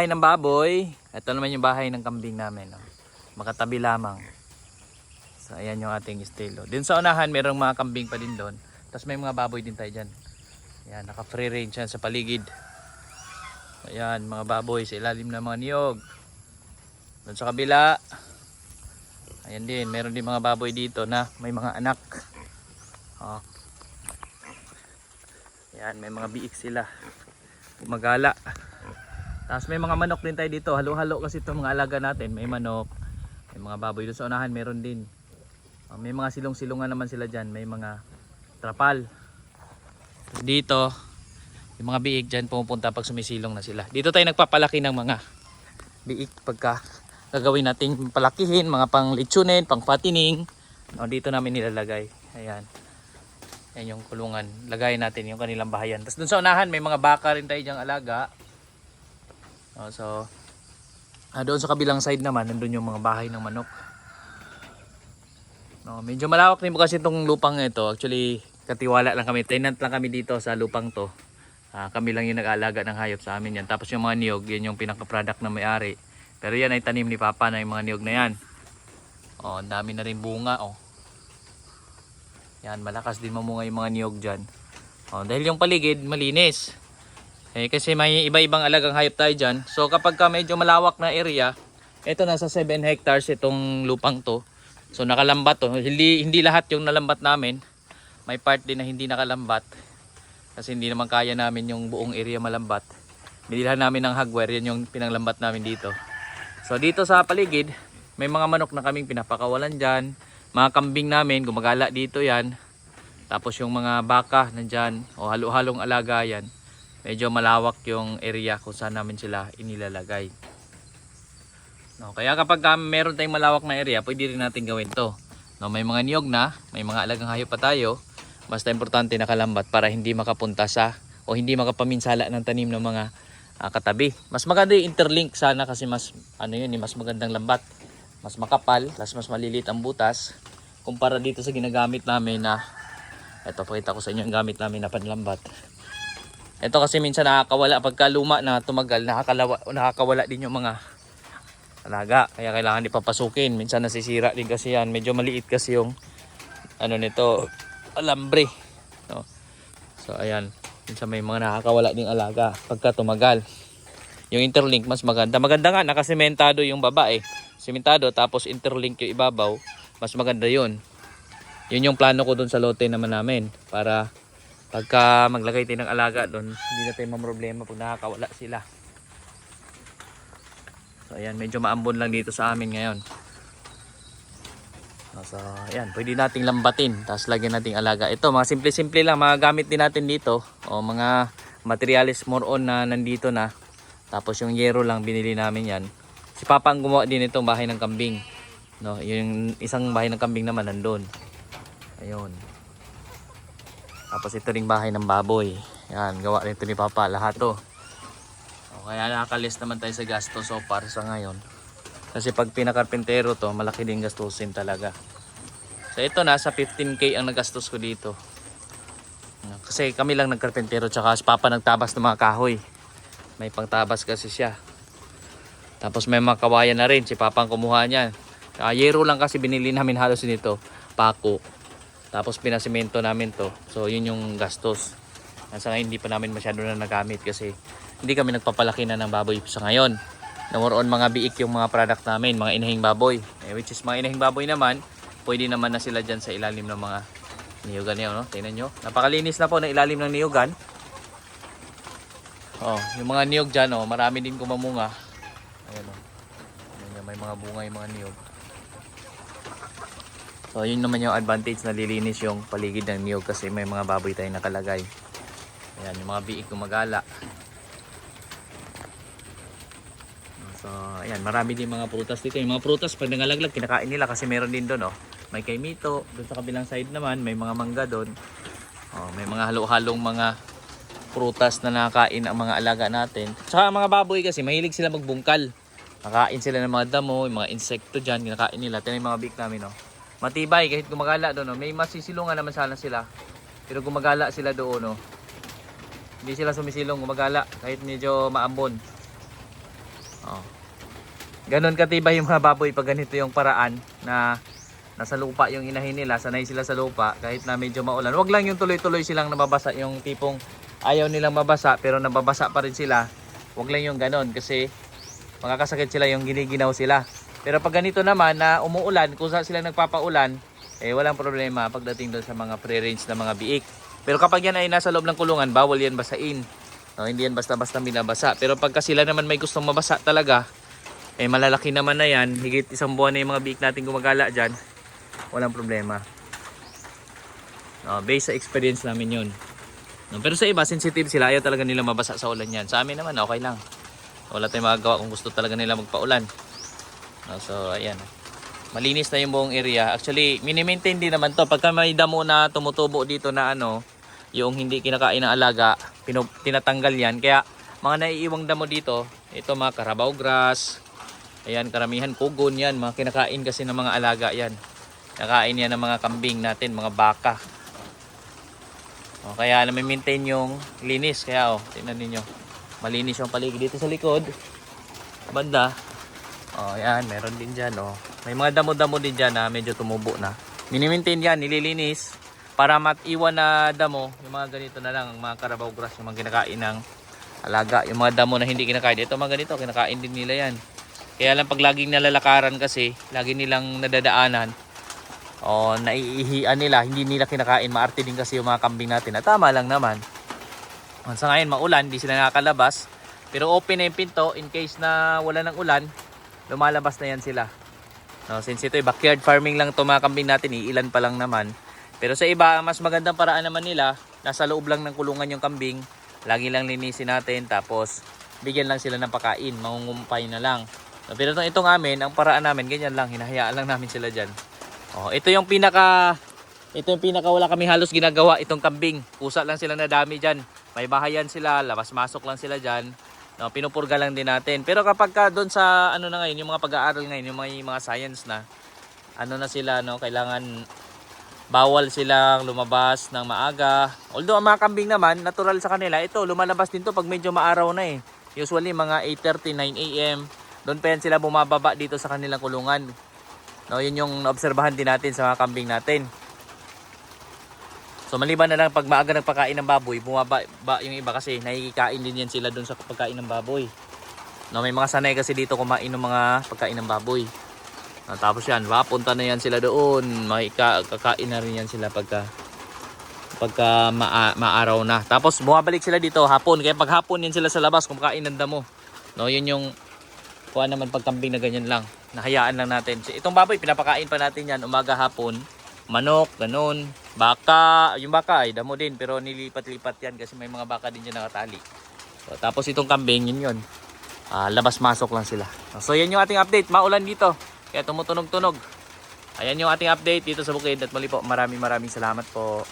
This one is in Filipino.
Bahay ng baboy. Ito naman yung bahay ng kambing namin. No? Makatabi lamang. So ayan yung ating estilo. Din sa unahan merong mga kambing pa din doon. Tapos may mga baboy din tayo dyan. Ayan, naka free range yan sa paligid. Ayan, mga baboy sa ilalim ng mga niyog. Doon sa kabila. Ayan din, meron din mga baboy dito na may mga anak. Oh. Ayan, may mga biik sila. Gumagala. Tapos may mga manok din tayo dito. Halo-halo kasi itong mga alaga natin. May manok, may mga baboy. Doon sa unahan meron din. May mga silong-silungan naman sila dyan. May mga trapal. Dito, yung mga biik dyan pumupunta pag sumisilong na sila. Dito tayo nagpapalaki ng mga biik pagka gagawin nating palakihin. Mga pang litsunin, pang patining. Dito namin nilalagay. Ayan. Ayan yung kulungan. Lagay natin yung kanilang bahayan. Tapos doon sa unahan may mga baka rin tayo dyang alaga. So doon sa kabilang side naman nandun yung mga bahay ng manok. Medyo malawak din po kasi itong lupang ito. Actually katiwala lang kami, tenant lang kami dito sa lupang to. Kami lang yung nag-aalaga ng hayop sa amin yan. Tapos yung mga niyog, yan yung pinaka-product na may-ari. Pero yan ay tanim ni Papa na yung mga niyog na yan. Ang dami na rin bunga. Yan, malakas din mamunga yung mga niyog dyan. Dahil yung paligid malinis. Kasi may iba-ibang alagang hayop tayo dyan. So kapag ka medyo malawak na area, ito nasa 7 hectares itong lupang to. So nakalambat to. Hindi lahat yung nalambat namin. May part din na hindi nakalambat. Kasi hindi naman kaya namin yung buong area malambat. Binilhan namin ng hardware, yan yung pinanglambat namin dito. So dito sa paligid, may mga manok na kaming pinapakawalan dyan. Mga kambing namin, gumagala dito yan. Tapos yung mga baka nandyan, halo-halong alaga yan. Medyo malawak yung area kung saan namin sila inilalagay. Kaya kapag meron tayong malawak na area, pwede rin natin gawin to. May mga niyog na, may mga alagang hayop pa tayo. Basta importante nakalambat para hindi makapunta sa o hindi makapaminsala ng tanim ng mga katabi. Mas maganda yung interlink sana kasi mas mas magandang lambat. Mas makapal, mas maliliit ang butas kumpara dito sa ginagamit namin na ito, pakita ko sa inyo ang gamit namin na panlambat. Ito kasi minsan nakakawala pagka luma na tumagal, nakakawala din yung mga alaga. Kaya kailangan ipapasukin. Minsan nasisira din kasi yan. Medyo maliit kasi yung nito, alambre. So ayan, minsan may mga nakakawala ding alaga pagka tumagal. Yung interlink mas maganda. Maganda nga, nakasementado yung baba Sementado tapos interlink yung ibabaw. Mas maganda yun. Yun yung plano ko dun sa lote naman namin. Para pagka maglagay tayo ng alaga doon, hindi na tayo mamroblema pag nakakawala sila. So ayan, medyo maambon lang dito sa amin ngayon. So ayan, pwede nating lambatin, tapos lagyan nating alaga. Ito, mga simple-simple lang, mga gamit din natin dito. Mga materials more on na nandito na. Tapos yung yero lang binili namin yan. Si Papa ang gumawa din itong bahay ng kambing. Yung isang bahay ng kambing naman nandun. Ayun. Tapos ito ring bahay ng baboy. Yan, gawa rin ito ni Papa. Lahat to. Kaya nakakalist naman tayo sa gasto so far sa ngayon. Kasi pag pinakarpentero to, malaki din gastusin talaga. So ito nasa 15K ang nagastos ko dito. Kasi kami lang nagkarpentero tsaka si Papa nagtabas ng mga kahoy. May pangtabas kasi siya. Tapos may mga kawayan na rin. Si Papa ang kumuha niya. Yero lang kasi binili namin halos nito. Pako. Tapos pinasimento namin to. So yun yung gastos. Sa ngayon hindi pa namin masyado na nagamit kasi hindi kami nagpapalaki na ng baboy sa ngayon. More on mga biik yung mga product namin, mga inahing baboy. Which is mga inahing baboy naman, pwede naman na sila dyan sa ilalim ng mga niyugan niyo. Tingnan nyo. Napakalinis na po ng ilalim ng niyugan. Yung mga niyog dyan, marami din kumamunga. Ayan may mga bunga yung mga niyog. So yun naman yung advantage na lilinis yung paligid ng niyog kasi may mga baboy tayong nakalagay. Ayan, yung mga biik gumagala. So ayan, marami din mga prutas dito. Yung mga prutas pag nangalaglag kinakain nila kasi meron din doon May kaimito, doon sa kabilang side naman may mga mangga doon. May mga halo-halong mga prutas na nakakain ang mga alaga natin. Saka mga baboy kasi mahilig sila magbungkal. Nakain sila ng mga damo, yung mga insekto dyan, kinakain nila. Ito yung mga biik namin matibay kahit gumagala doon may masisilungan naman sana sila. Pero gumagala sila doon Hindi sila sumisilong, gumagala kahit medyo maambon. Ganon katibay yung mga baboy pag ganito yung paraan na nasa lupa yung inahin nila, sanay sila sa lupa kahit na medyo maulan. Wag lang yung tuloy-tuloy silang nababasa, yung tipong ayaw nilang mabasa pero nababasa pa rin sila. Wag lang yung ganon kasi makakasakit sila, yung giniginaw sila. Pero pag ganito naman na umuulan, kung saan sila nagpapaulan, eh walang problema pagdating doon sa mga pre-range na mga biik. Pero kapag yan ay nasa loob ng kulungan, bawal yan basain. No, hindi yan basta-basta binabasa. Pero pagka sila naman may gustong mabasa talaga, eh malalaki naman na yan, higit isang buwan na yung mga biik natin gumagala dyan, walang problema. No, based sa experience namin yun. No, pero sa iba, sensitive sila, ayaw talaga nila mabasa sa ulan yan. Sa amin naman, okay lang. Wala tayong magagawa kung gusto talaga nila magpaulan. No, so ayan. Malinis na yung buong area. Actually, mini-maintain din naman to. Pagka may damo na tumutubo dito na ano, yung hindi kinakain ng alaga, tinatanggal yan. Kaya mga naiiwang damo dito, ito mga Carabao grass, ayan, karamihan kugon yan, mga kinakain kasi ng mga alaga yan. Kinakain yan ng mga kambing natin, mga baka. O, kaya nami-maintain yung linis. Kaya tingnan ninyo, malinis yung paligid dito sa likod. Banda. O, ayan, meron din dyan. May mga damo-damo din dyan na medyo tumubo na. Mini-maintain yan, nililinis. Para matiwan na damo, yung mga ganito na lang, ang mga Carabao grass, yung mga kinakain ng alaga. Yung mga damo na hindi kinakain, ito mga ganito, kinakain din nila yan. Kaya lang pag laging nalalakaran kasi, lagi nilang nadadaanan, o naiihian nila, hindi nila kinakain, maarte din kasi yung mga kambing natin. At tama lang naman. Sa ngayon, maulan, hindi sila nakakalabas. Pero open na yung pinto, in case na wala ng ulan, lumalabas na yan sila. No, since ito backyard farming lang ito mga kambing natin, iilan pa lang naman. Pero sa iba, mas magandang paraan naman nila, nasa loob lang ng kulungan yung kambing, lagi lang linisin natin, tapos bigyan lang sila ng pakain, mangungumpay na lang. Pero itong amin, ang paraan namin, ganyan lang, hinahayaan lang namin sila dyan. Ito yung pinaka wala kami halos ginagawa, itong kambing. Kusa lang sila na dami dyan. May bahayan sila, labas-masok lang sila dyan. No, pinupurga lang din natin. Pero kapag ka doon sa ano na ngayon, yung mga pag-aaral ngayon, yung mga science na, ano na sila, no, kailangan bawal silang lumabas ng maaga. Although ang mga kambing naman, natural sa kanila, ito, lumalabas din to pag medyo maaraw na eh. Usually mga 8:30, 9 AM. Doon pa yan sila bumababa dito sa kanilang kulungan. No, yun yung naobserbahan din natin sa mga kambing natin. So maliban na lang pag maaga nagpakain ng baboy, bumaba yung iba kasi nakikikain din yan sila doon sa pagkain ng baboy. No, may mga sanay kasi dito kumain ng mga pagkain ng baboy. Tapos yan, punta na yan sila doon. Kakain na rin yan sila pagka maaraw na. Tapos bumabalik sila dito hapon. Kaya pag hapon yan sila sa labas kumakain ng damo. No, yun yung kuha naman pagkambing na ganyan lang. Nahayaan lang natin. Itong baboy pinapakain pa natin yan umaga hapon. Manok, ganun. Baka, yung baka ay damo din pero nilipat-lipat yan kasi may mga baka din dyan nakatali. So, tapos itong kambing yun. Labas-masok lang sila. So yan yung ating update. Maulan dito. Kaya tumutunog-tunog. Ayan yung ating update dito sa bukid. At muli po, maraming salamat po.